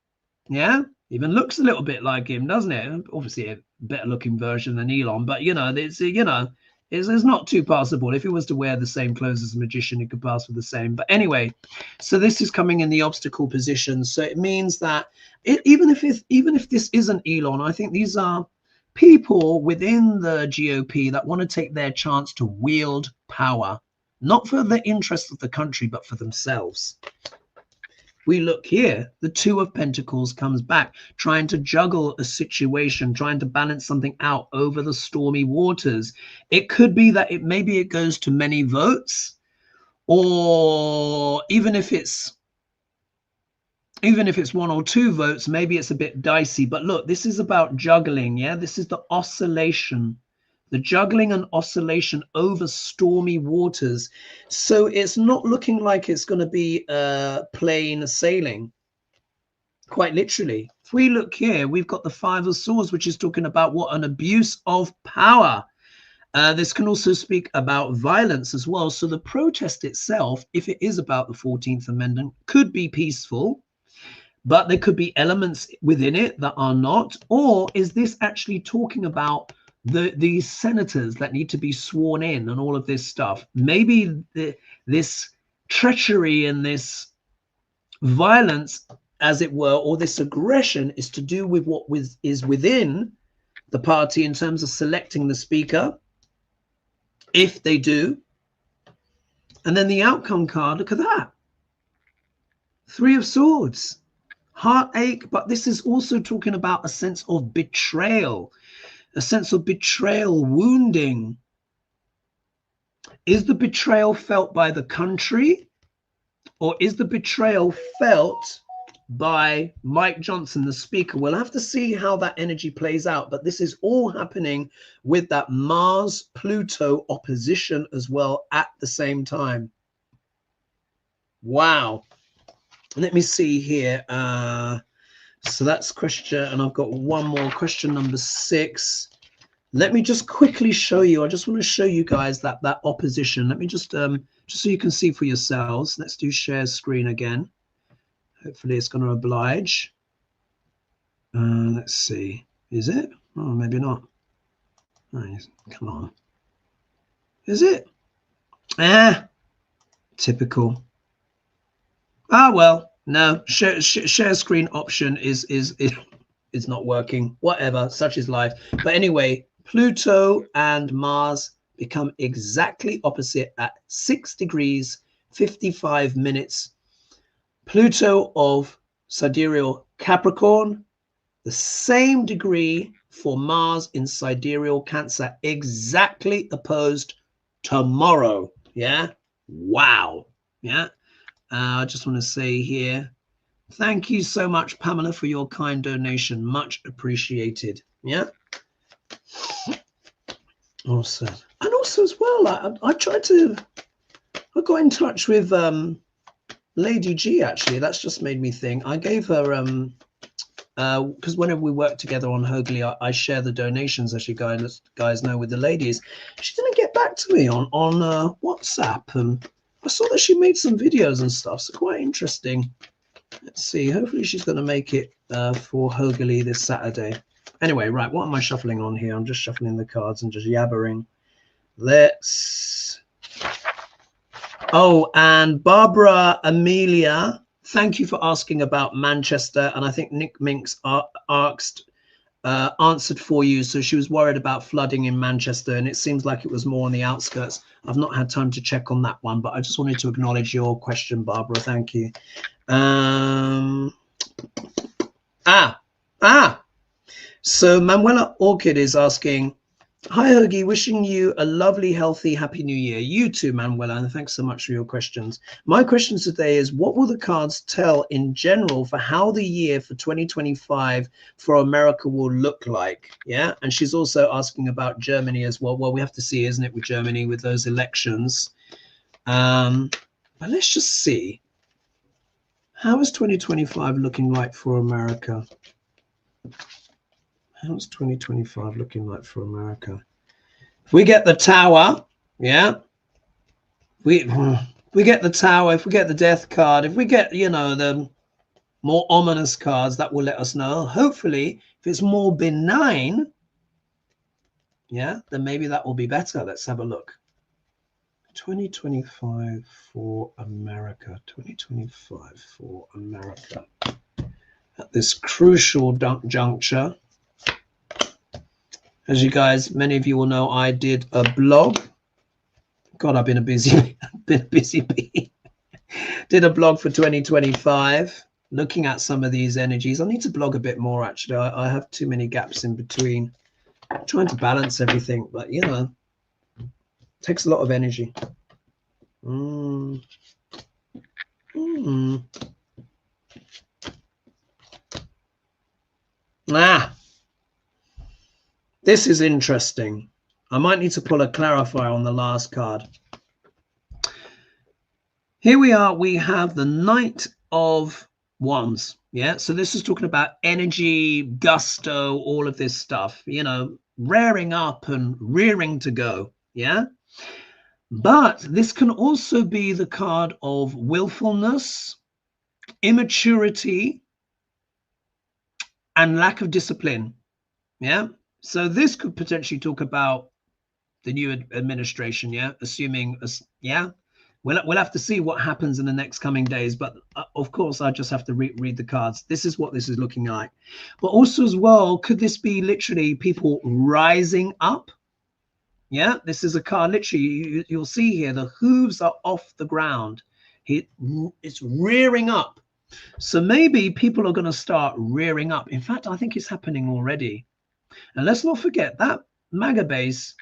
Yeah. Even looks a little bit like him, doesn't it? Obviously a better looking version than Elon, but it's not too passable. If he was to wear the same clothes as a magician, he could pass for the same. But anyway, so this is coming in the obstacle position. So it means that even if this isn't Elon, I think these are people within the GOP that want to take their chance to wield power, not for the interest of the country, but for themselves. We look here, the Two of Pentacles comes back, trying to juggle a situation, trying to balance something out over the stormy waters. It could be that maybe it goes to many votes, or even if it's 1 or 2 votes, maybe it's a bit dicey. But look, this is about juggling. Yeah, this is the oscillation. The juggling and oscillation over stormy waters. So it's not looking like it's going to be plain sailing, quite literally. If we look here, we've got the 5 of Swords, which is talking about what? An abuse of power. This can also speak about violence as well. So the protest itself, if it is about the 14th Amendment, could be peaceful, but there could be elements within it that are not. Or is this actually talking about these senators that need to be sworn in and all of this stuff? Maybe this treachery and this violence, as it were, or this aggression is to do with what is within the party in terms of selecting the speaker, if they do. And then the outcome card, look at that. 3 of Swords, heartache, but this is also talking about a sense of betrayal. A sense of betrayal, wounding. Is the betrayal felt by the country, or is the betrayal felt by Mike Johnson, the speaker? We'll have to see how that energy plays out, but this is all happening with that Mars-Pluto opposition as well at the same time. Wow. Let me see here. So that's question, and I've got one more, question number 6. Let me just quickly show you. I just want to show you guys that opposition. Let me just so you can see for yourselves. Let's do share screen again. Hopefully it's going to oblige. Let's see. Is it? Oh, maybe not. Nice. Come on. Is it? Typical. Ah, well, no. Share screen option is not working. Whatever. Such is life. But anyway, Pluto and Mars become exactly opposite at 6 degrees 55 minutes. Pluto of sidereal Capricorn, the same degree for Mars in sidereal Cancer, exactly opposed tomorrow. Yeah. Wow. Yeah. I just want to say here, thank you so much, Pamela, for your kind donation. Much appreciated. Yeah. Awesome. And also as well, I got in touch with Lady G, actually. That's just made me think. I gave her because whenever we work together on Hogarth, I share the donations, as you guys know, with the ladies. She didn't get back to me on WhatsApp, and I saw that she made some videos and stuff, so quite interesting. Let's see. Hopefully she's going to make it for Hogarth this Saturday. Anyway, right, what am I shuffling on here? I'm just shuffling the cards and just yabbering. Let's... Oh, and Barbara Amelia, thank you for asking about Manchester. And I think Nick Minks answered for you. So she was worried about flooding in Manchester, and it seems like it was more on the outskirts. I've not had time to check on that one, but I just wanted to acknowledge your question, Barbara. Thank you. So Manuela Orchid is asking, hi, Hoagie, wishing you a lovely, healthy, happy new year. You too, Manuela, and thanks so much for your questions. My question today is, what will the cards tell in general for how the year for 2025 for America will look like? Yeah, and she's also asking about Germany as well. Well, we have to see, isn't it, with Germany, with those elections. But let's just see. How is 2025 looking like for America? How's 2025 looking like for America? If we get the Tower, yeah, we get the Tower, if we get the Death card, if we get, you know, the more ominous cards, that will let us know. Hopefully, if it's more benign, yeah, then maybe that will be better. Let's have a look. 2025 for America. 2025 for America. At this crucial juncture. As you guys, many of you will know, I did a blog. God, I've been a busy bee. Did a blog for 2025, looking at some of these energies. I need to blog a bit more, actually. I have too many gaps in between. I'm trying to balance everything, but, you know, it takes a lot of energy. This is interesting. I might need to pull a clarifier on the last card. Here we are. We have the Knight of Wands. Yeah. So this is talking about energy, gusto, all of this stuff, you know, rearing up and rearing to go. Yeah. But this can also be the card of willfulness, immaturity, and lack of discipline. Yeah. So this could potentially talk about the new administration, yeah, assuming, yeah, we'll have to see what happens in the next coming days. But of course, I just have to read the cards. This is what this is looking like. But also as well, could this be literally people rising up? Yeah, this is a card, literally, you'll see here, the hooves are off the ground. It's rearing up. So maybe people are going to start rearing up. In fact, I think it's happening already. And let's not forget that Maga base,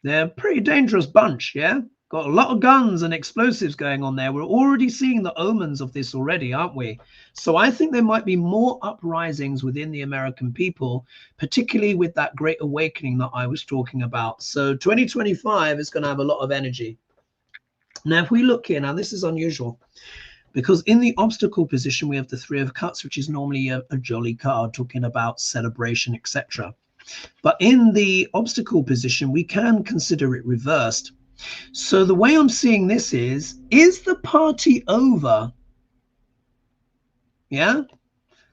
they're a pretty dangerous bunch, yeah? Got a lot of guns and explosives going on there. We're already seeing the omens of this already, aren't we? So I think there might be more uprisings within the American people, particularly with that great awakening that I was talking about. So 2025 is going to have a lot of energy. Now, if we look here, now this is unusual. because in the obstacle position, we have the Three of Cups, which is normally a jolly card talking about celebration, etc. But in the obstacle position, we can consider it reversed. So the way I'm seeing this is the party over? Yeah.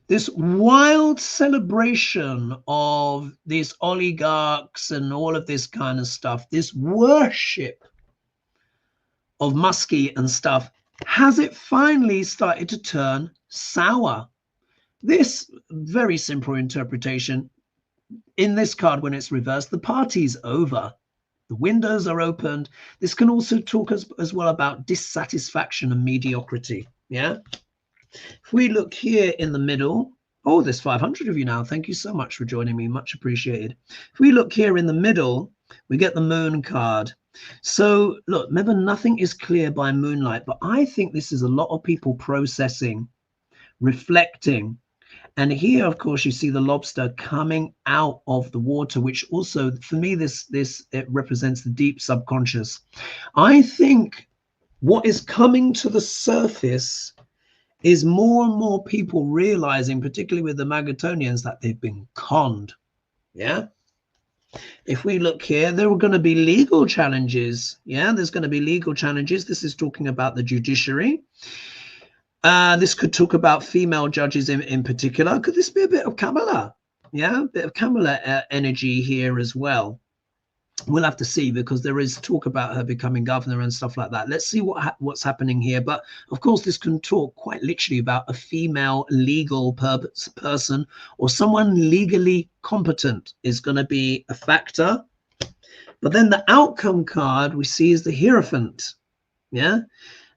This wild celebration of these oligarchs and all of this kind of stuff, this worship of Muskie and stuff, has it finally started to turn sour? This very simple interpretation. In this card, when it's reversed, the party's over. The windows are opened. This can also talk as well about dissatisfaction and mediocrity. Yeah. If we look here in the middle, oh, there's 500 of you now. Thank you so much for joining me. Much appreciated. If we look here in the middle, we get the moon card. So look, remember, nothing is clear by moonlight, but I think this is a lot of people processing, reflecting. And here, of course, you see the lobster coming out of the water, which also, for me, it represents the deep subconscious. I think what is coming to the surface is more and more people realizing, particularly with the Magatonians, that they've been conned. Yeah. If we look here, there are going to be legal challenges. Yeah, there's going to be legal challenges. This is talking about the judiciary. This could talk about female judges in particular. Could this be a bit of Kamala? Yeah, a bit of Kamala energy here as well. We'll have to see, because there is talk about her becoming governor and stuff like that. Let's see what's happening here. But of course, this can talk quite literally about a female legal person or someone legally competent is going to be a factor. But then the outcome card we see is the Hierophant. Yeah.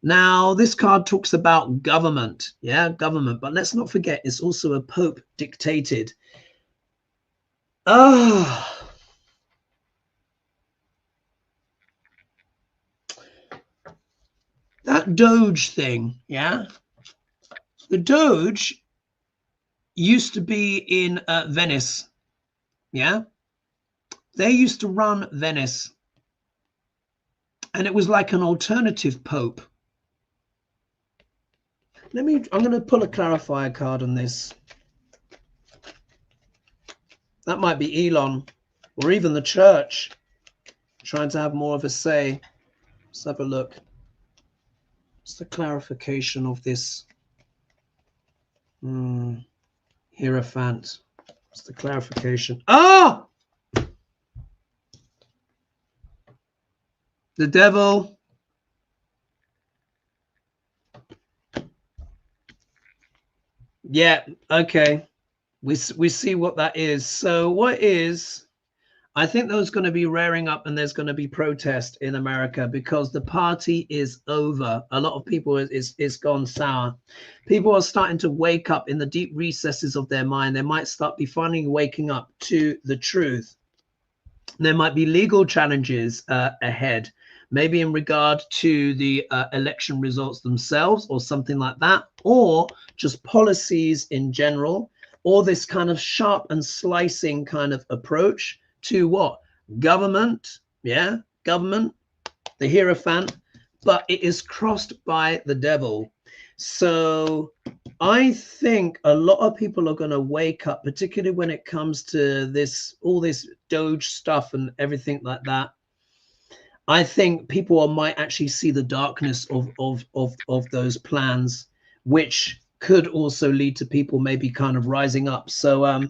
Now, this card talks about government. Yeah, government. But let's not forget, it's also a Pope dictated. That Doge thing, yeah? The Doge used to be in Venice, yeah? They used to run Venice. And it was like an alternative Pope. I'm going to pull a clarifier card on this. That might be Elon or even the church trying to have more of a say. Let's have a look. What's the clarification of this? Hierophant. What's the clarification? Ah! The devil. Yeah, okay. We see what that is. So what is, I think there's going to be rearing up and there's going to be protest in America because the party is over. A lot of people, it's gone sour. People are starting to wake up in the deep recesses of their mind. They might start be finally waking up to the truth. There might be legal challenges ahead, maybe in regard to the election results themselves or something like that, or just policies in general, or this kind of sharp and slicing kind of approach to what? Government, yeah, government, the Hierophant, but it is crossed by the devil. So I think a lot of people are going to wake up, particularly when it comes to this, all this Doge stuff and everything like that. I think people might actually see the darkness of those plans, which could also lead to people maybe kind of rising up. So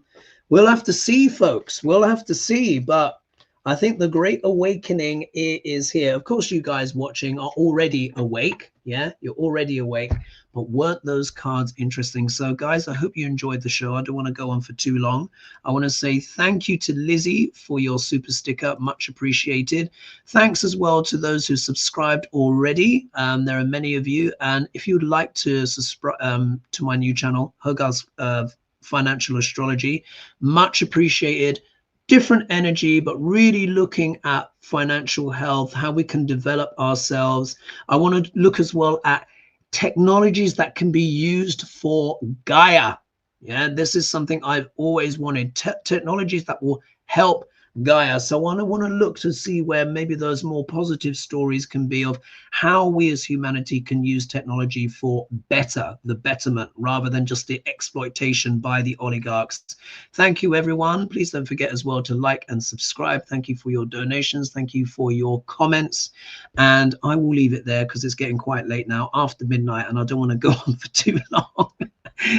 we'll have to see, folks. We'll have to see. But I think the Great Awakening is here. Of course, you guys watching are already awake. Yeah, you're already awake. But weren't those cards interesting? So, guys, I hope you enjoyed the show. I don't want to go on for too long. I want to say thank you to Lizzie for your super sticker. Much appreciated. Thanks as well to those who subscribed already. There are many of you. And if you'd like to subscribe to my new channel, HOGARTH'S Financial Astrology, much appreciated. Different energy, but really looking at financial health, how we can develop ourselves. I want to look as well at technologies that can be used for Gaia. Yeah, this is something I've always wanted. Technologies that will help Gaia. So I want to look to see where maybe those more positive stories can be of how we as humanity can use technology for the betterment, rather than just the exploitation by the oligarchs. Thank you, everyone. Please don't forget as well to like and subscribe. Thank you for your donations. Thank you for your comments. And I will leave it there because it's getting quite late now, after midnight, and I don't want to go on for too long.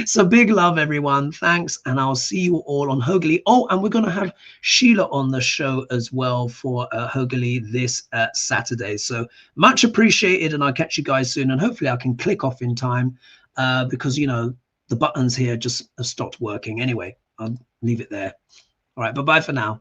So big love, everyone. Thanks. And I'll see you all on Hogely. Oh, and we're going to have Sheila on the show as well for Hogely this Saturday. So much appreciated. And I'll catch you guys soon. And hopefully I can click off in time because, you know, the buttons here just have stopped working. Anyway, I'll leave it there. All right. Bye-bye for now.